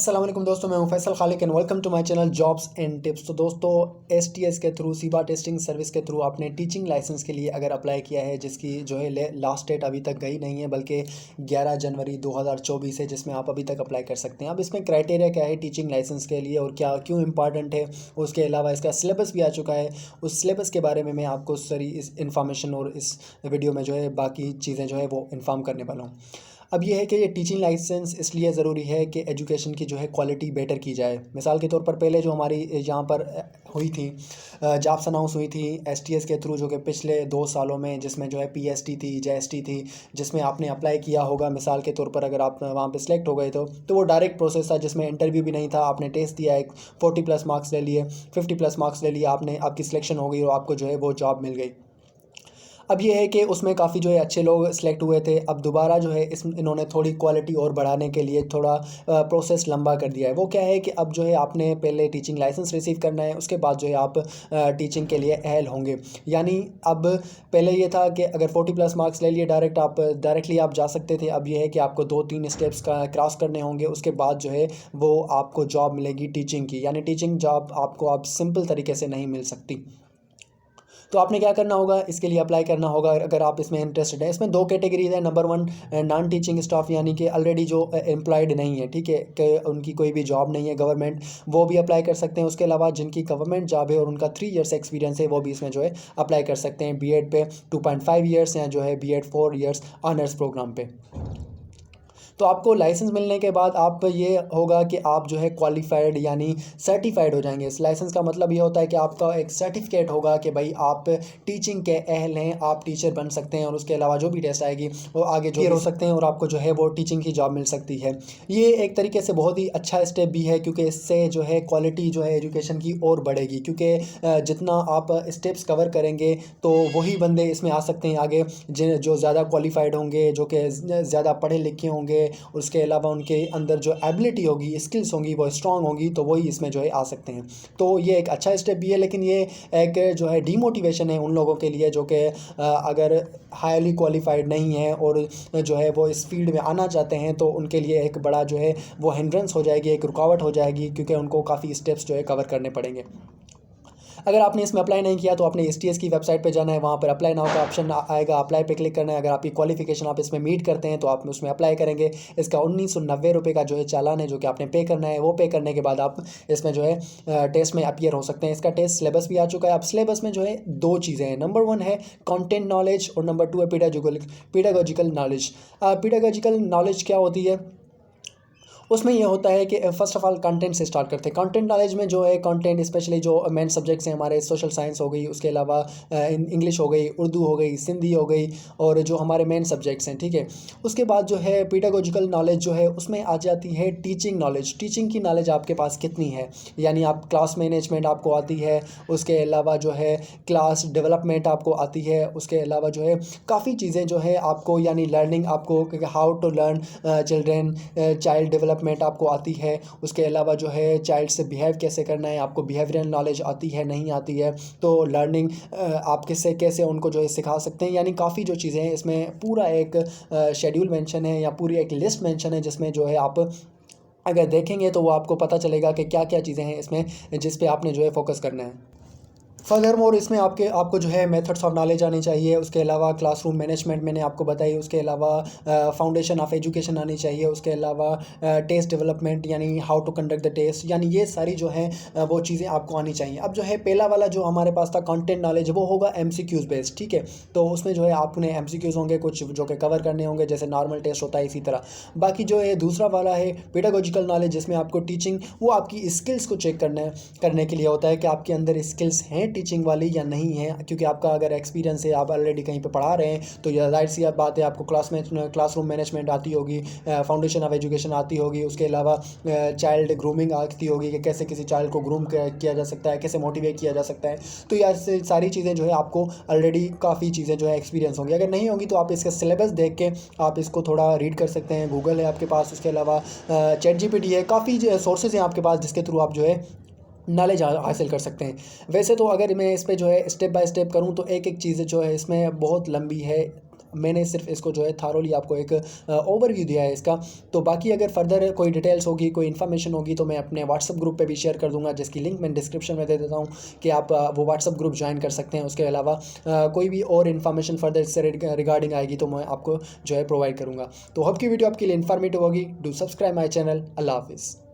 अस्सलाम वालेकुम दोस्तों, मैं हूं Faisal Khaliq and welcome to my channel jobs and tips. तो दोस्तों, एसटीएस के थ्रू सीबा टेस्टिंग सर्विस के थ्रू आपने टीचिंग लाइसेंस के लिए अगर अप्लाई किया है, जिसकी जो है लास्ट डेट अभी तक गई नहीं है, बल्कि 11 जनवरी 2024 है, जिसमें आप अभी तक अप्लाई कर सकते हैं। अब इसमें क्राइटेरिया क्या है टीचिंग लाइसेंस के लिए और क्या क्यों इंपॉर्टेंट है, उसके अलावा इसका सिलेबस भी आ चुका है। उस सिलेबस के बारे में मैं आपको सारी इस इन्फॉर्मेशन और इस वीडियो में जो है बाकी चीज़ें जो है वो इन्फॉर्म करने वाला हूँ। अब ये है कि ये टीचिंग लाइसेंस इसलिए ज़रूरी है कि एजुकेशन की जो है क्वालिटी बेटर की जाए। मिसाल के तौर पर पहले जो हमारी यहाँ पर हुई थी जॉब्स अनाउंस हुई थी एसटीएस के थ्रू, जो कि पिछले 2 सालों में, जिसमें जो है पीएसटी थी, जेएसटी थी, जिसमें आपने अप्लाई किया होगा। मिसाल के तौर पर अगर आप वहाँ पे सिलेक्ट हो गए तो वो डायरेक्ट प्रोसेस था, जिसमें इंटरव्यू भी नहीं था। आपने टेस्ट दिया, एक 40+ मार्क्स ले लिए, 50+ मार्क्स ले लिए, आपने आपकी सिलेक्शन हो गई और आपको जो है वो जॉब मिल गई। अब ये है कि उसमें काफ़ी जो है अच्छे लोग सिलेक्ट हुए थे। अब दोबारा जो है इन्होंने थोड़ी क्वालिटी और बढ़ाने के लिए थोड़ा प्रोसेस लंबा कर दिया है। वो क्या है कि अब जो है आपने पहले टीचिंग लाइसेंस रिसीव करना है, उसके बाद जो है आप टीचिंग के लिए अहल होंगे। यानी अब पहले ये था कि अगर 40+ मार्क्स ले लिए डायरेक्टली आप जा सकते थे। अब ये है कि आपको 2-3 स्टेप्स का क्रॉस करने होंगे, उसके बाद जो है वो आपको जॉब मिलेगी टीचिंग की। यानी टीचिंग जॉब आपको आप सिंपल तरीके से नहीं मिल सकती। तो आपने क्या करना होगा, इसके लिए अप्लाई करना होगा अगर आप इसमें इंटरेस्टेड हैं। इसमें 2 कैटेगरीज है। नंबर 1, नॉन टीचिंग स्टाफ, यानी कि ऑलरेडी जो एम्प्लॉयड नहीं है, ठीक है, कि उनकी कोई भी जॉब नहीं है गवर्नमेंट, वो भी अप्लाई कर सकते हैं। उसके अलावा जिनकी गवर्नमेंट जॉब है और उनका 3 ईयर्स एक्सपीरियंस है, वो भी इसमें जो है अप्लाई कर सकते हैं। बीएड पे 2.5 ईयर्स या जो है बीएड 4 ईयर्स ऑनर्स प्रोग्राम पे। तो आपको लाइसेंस मिलने के बाद आप ये होगा कि आप जो है क्वालिफाइड यानी सर्टिफाइड हो जाएंगे। इस लाइसेंस का मतलब ये होता है कि आपका एक सर्टिफिकेट होगा कि भाई आप टीचिंग के अहल हैं, आप टीचर बन सकते हैं। और उसके अलावा जो भी टेस्ट आएगी वो आगे जो हो सकते हैं और आपको जो है वो टीचिंग की जॉब मिल सकती है। ये एक तरीके से बहुत ही अच्छा स्टेप भी है, क्योंकि इससे जो है क्वालिटी जो है एजुकेशन की और बढ़ेगी। क्योंकि जितना आप स्टेप्स कवर करेंगे तो वही बंदे इसमें आ सकते हैं आगे, जो ज़्यादा क्वालिफाइड होंगे, जो कि ज़्यादा पढ़े लिखे होंगे, उसके अलावा उनके अंदर जो एबिलिटी होगी, स्किल्स होंगी, वो स्ट्रांग होंगी, तो वही इसमें जो है आ सकते हैं। तो ये एक अच्छा स्टेप भी है, लेकिन ये एक जो है डीमोटिवेशन है उन लोगों के लिए जो कि अगर हाईली क्वालिफाइड नहीं है और जो है वो इस फील्ड में आना चाहते हैं, तो उनके लिए एक बड़ा जो है वो हिंड्रेंस हो जाएगी, एक रुकावट हो जाएगी, क्योंकि उनको काफ़ी स्टेप्स जो है कवर करने पड़ेंगे। अगर आपने इसमें अप्लाई नहीं किया तो आपने एसटीएस की वेबसाइट पे जाना है, वहाँ पर अप्लाई नाउ का ऑप्शन आएगा, अप्लाई पे क्लिक करना है। अगर आपकी क्वालिफिकेशन आप इसमें मीट करते हैं तो आप उसमें अप्लाई करेंगे। इसका 1990 रुपये का जो है चालान है, जो कि आपने पे करना है। वो पे करने के बाद आप इसमें जो है टेस्ट में अपीयर हो सकते हैं। इसका टेस्ट सिलेबस भी आ चुका है। अब सिलेबस में जो है 2 चीज़ें हैं। नंबर 1 है कॉन्टेंट नॉलेज और नंबर 2 है पीडागोजिकल नॉलेज। पीडागोजिकल नॉलेज क्या होती है? उसमें ये होता है कि फ़र्स्ट ऑफ़ ऑल कंटेंट से स्टार्ट करते हैं। कंटेंट नॉलेज में जो है कंटेंट स्पेशली जो मेन सब्जेक्ट्स हैं हमारे, सोशल साइंस हो गई, उसके अलावा इंग्लिश हो गई, उर्दू हो गई, सिंधी हो गई, और जो हमारे मेन सब्जेक्ट्स हैं, ठीक है। उसके बाद जो है पीडागोजिकल नॉलेज जो है उसमें आ जाती है टीचिंग नॉलेज। टीचिंग की नॉलेज आपके पास कितनी है, यानी आप क्लास मैनेजमेंट आपको आती है, उसके अलावा जो है क्लास डेवलपमेंट आपको आती है, उसके अलावा जो है काफ़ी चीज़ें जो है आपको, यानी लर्निंग आपको, how to learn children, child development आपको आती है। उसके अलावा जो है चाइल्ड से बिहेव कैसे करना है, आपको बिहेवियरल नॉलेज आती है, नहीं आती है, तो लर्निंग आप किससे कैसे उनको जो है सिखा सकते हैं। यानी काफ़ी जो चीज़ें हैं इसमें पूरा एक शेड्यूल मेंशन है, या पूरी एक लिस्ट मेंशन है, जिसमें जो है आप अगर देखेंगे तो वो आपको पता चलेगा कि क्या क्या चीज़ें हैं इसमें जिस पे आपने जो है फोकस करना है। फर्दर मोर इसमें आपको जो है मेथड्स ऑफ नॉलेज आनी चाहिए। उसके अलावा क्लासरूम मैनेजमेंट मैंने आपको बताई, उसके अलावा फाउंडेशन ऑफ एजुकेशन आनी चाहिए, उसके अलावा टेस्ट डेवलपमेंट यानी how to conduct the test, यानी ये सारी जो हैं वो चीज़ें आपको आनी चाहिए। अब जो है पहला वाला जो हमारे पास था कंटेंट नॉलेज, वो होगा एमसीक्यूज़ बेस्ड, ठीक है। तो उसमें जो है आपने एमसीक्यूज़ होंगे कुछ जो कि कवर करने होंगे, जैसे नॉर्मल टेस्ट होता है इसी तरह। बाकी जो है दूसरा वाला है पेडागोजिकल नॉलेज, जिसमें आपको टीचिंग, वो आपकी स्किल्स को चेक करने के लिए होता है कि आपके अंदर स्किल्स हैं टीचिंग वाली या नहीं है। क्योंकि आपका अगर एक्सपीरियंस है, आप ऑलरेडी कहीं पे पढ़ा रहे हैं, तो यह जाहिर सी बात है आपको क्लासरूम मैनेजमेंट आती होगी, फाउंडेशन ऑफ एजुकेशन आती होगी, उसके अलावा चाइल्ड ग्रूमिंग आती होगी कि कैसे किसी चाइल्ड को ग्रूम किया जा सकता है, कैसे मोटिवेट किया जा सकता है। तो यह सारी चीज़ें जो है आपको ऑलरेडी काफ़ी चीज़ें जो है एक्सपीरियंस होंगी। अगर नहीं होगी तो आप इसका सिलेबस देख के आप इसको थोड़ा रीड कर सकते हैं। गूगल है आपके पास, उसके अलावा चैट जीपीटी है, काफ़ी सोर्सेज हैं आपके पास जिसके थ्रू आप जो है नॉलेज हासिल कर सकते हैं। वैसे तो अगर मैं इस पे जो है स्टेप बाय स्टेप करूं तो एक एक चीज़ जो है इसमें बहुत लंबी है, मैंने सिर्फ इसको जो है थारोली आपको एक ओवरव्यू दिया है इसका। तो बाकी अगर फर्दर कोई डिटेल्स होगी, कोई इन्फॉर्मेशन होगी तो मैं अपने व्हाट्सअप ग्रुप पे भी शेयर कर दूंगा, जिसकी लिंक मैं डिस्क्रिप्शन में दे देता हूँ कि आप वो व्हाट्सअप ग्रुप ज्वाइन कर सकते हैं। उसके अलावा कोई भी और इन्फॉर्मेशन फर्दर इससे रिगार्डिंग आएगी तो मैं आपको जो है प्रोवाइड करूँगा। तो होप की वीडियो आपके लिए इन्फॉर्मेटिव होगी। Do subscribe my channel. अल्लाह हाफिज़।